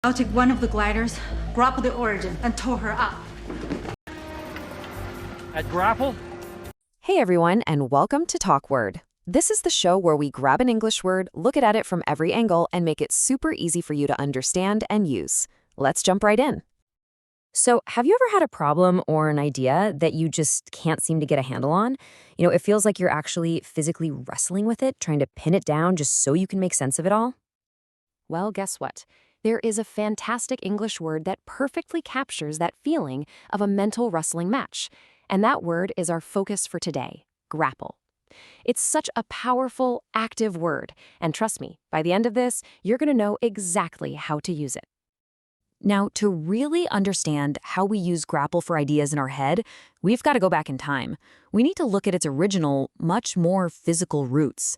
I'll take one of the gliders, grapple the Origin, and tow her up. At Grapple? Hey everyone, and welcome to TalkWord. This is the show where we grab an English word, look at it from every angle, and make it super easy for you to understand and use. Let's jump right in. So, have you ever had a problem or an idea that you just can't seem to get a handle on? It feels like you're actually physically wrestling with it, trying to pin it down just so you can make sense of it all? Well, guess what? There is a fantastic English word that perfectly captures that feeling of a mental wrestling match. And that word is our focus for today, grapple. It's such a powerful, active word. And trust me, by the end of this, you're going to know exactly how to use it. Now, to really understand how we use grapple for ideas in our head, we've got to go back in time. We need to look at its original, much more physical roots.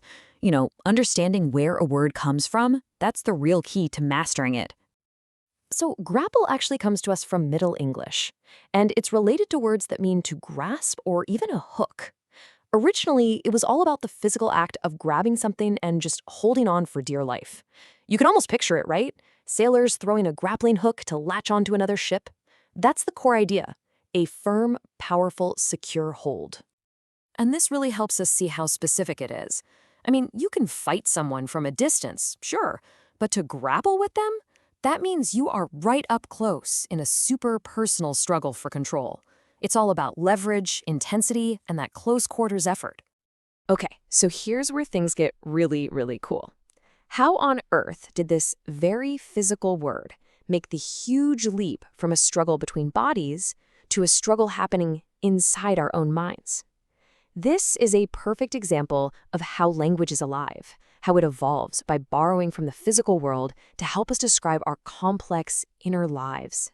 Understanding where a word comes from, that's the real key to mastering it. So grapple actually comes to us from Middle English, and it's related to words that mean to grasp or even a hook. Originally, it was all about the physical act of grabbing something and just holding on for dear life. You can almost picture it, right? Sailors throwing a grappling hook to latch onto another ship. That's the core idea, a firm, powerful, secure hold. And this really helps us see how specific it is. I mean, you can fight someone from a distance, sure, but to grapple with them? That means you are right up close in a super personal struggle for control. It's all about leverage, intensity, and that close quarters effort. Okay, so here's where things get really, really cool. How on earth did this very physical word make the huge leap from a struggle between bodies to a struggle happening inside our own minds? This is a perfect example of how language is alive, how it evolves by borrowing from the physical world to help us describe our complex inner lives.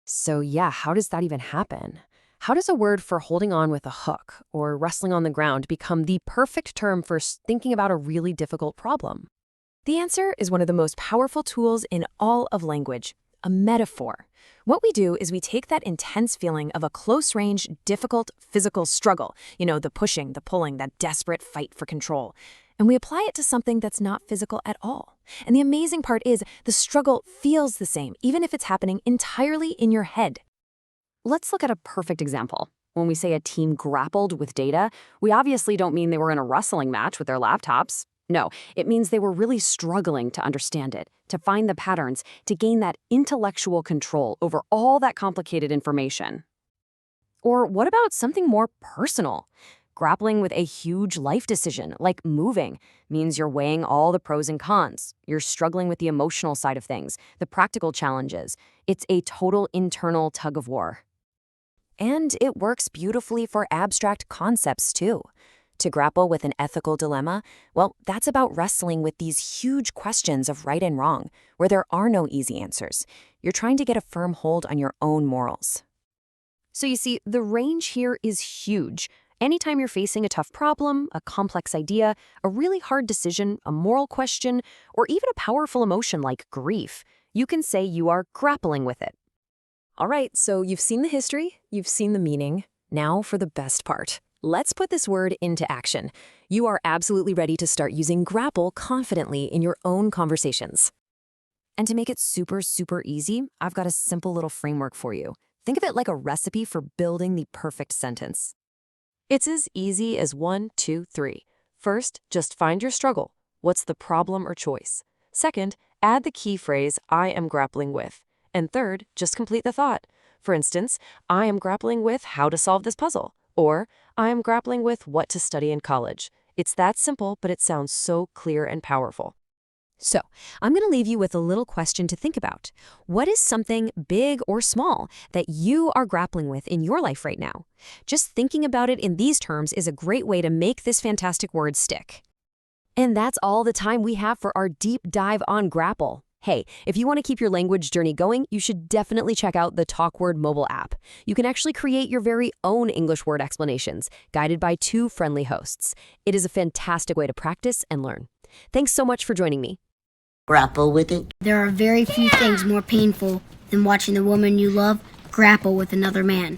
So yeah, how does that even happen? How does a word for holding on with a hook or wrestling on the ground become the perfect term for thinking about a really difficult problem? The answer is one of the most powerful tools in all of language, a metaphor. What we do is we take that intense feeling of a close-range, difficult physical struggle, the pushing, the pulling, that desperate fight for control, and we apply it to something that's not physical at all. And the amazing part is the struggle feels the same, even if it's happening entirely in your head. Let's look at a perfect example. When we say a team grappled with data, we obviously don't mean they were in a wrestling match with their laptops. No, it means they were really struggling to understand it, to find the patterns, to gain that intellectual control over all that complicated information. Or what about something more personal? Grappling with a huge life decision, like moving, means you're weighing all the pros and cons. You're struggling with the emotional side of things, the practical challenges. It's a total internal tug of war. And it works beautifully for abstract concepts, too. To grapple with an ethical dilemma, well, that's about wrestling with these huge questions of right and wrong, where there are no easy answers. You're trying to get a firm hold on your own morals. So you see, the range here is huge. Anytime you're facing a tough problem, a complex idea, a really hard decision, a moral question, or even a powerful emotion like grief, you can say you are grappling with it. All right, so you've seen the history, you've seen the meaning. Now for the best part. Let's put this word into action. You are absolutely ready to start using grapple confidently in your own conversations. And to make it super, super easy, I've got a simple little framework for you. Think of it like a recipe for building the perfect sentence. It's as easy as 1, 2, 3. First, just find your struggle. What's the problem or choice? Second, add the key phrase, I am grappling with. And third, just complete the thought. For instance, I am grappling with how to solve this puzzle. Or, I am grappling with what to study in college. It's that simple, but it sounds so clear and powerful. So, I'm going to leave you with a little question to think about. What is something big or small that you are grappling with in your life right now? Just thinking about it in these terms is a great way to make this fantastic word stick. And that's all the time we have for our deep dive on grapple. Hey, if you want to keep your language journey going, you should definitely check out the TalkWord mobile app. You can actually create your very own English word explanations, guided by 2 friendly hosts. It is a fantastic way to practice and learn. Thanks so much for joining me. Grapple with it. There are very few things more painful than watching the woman you love grapple with another man.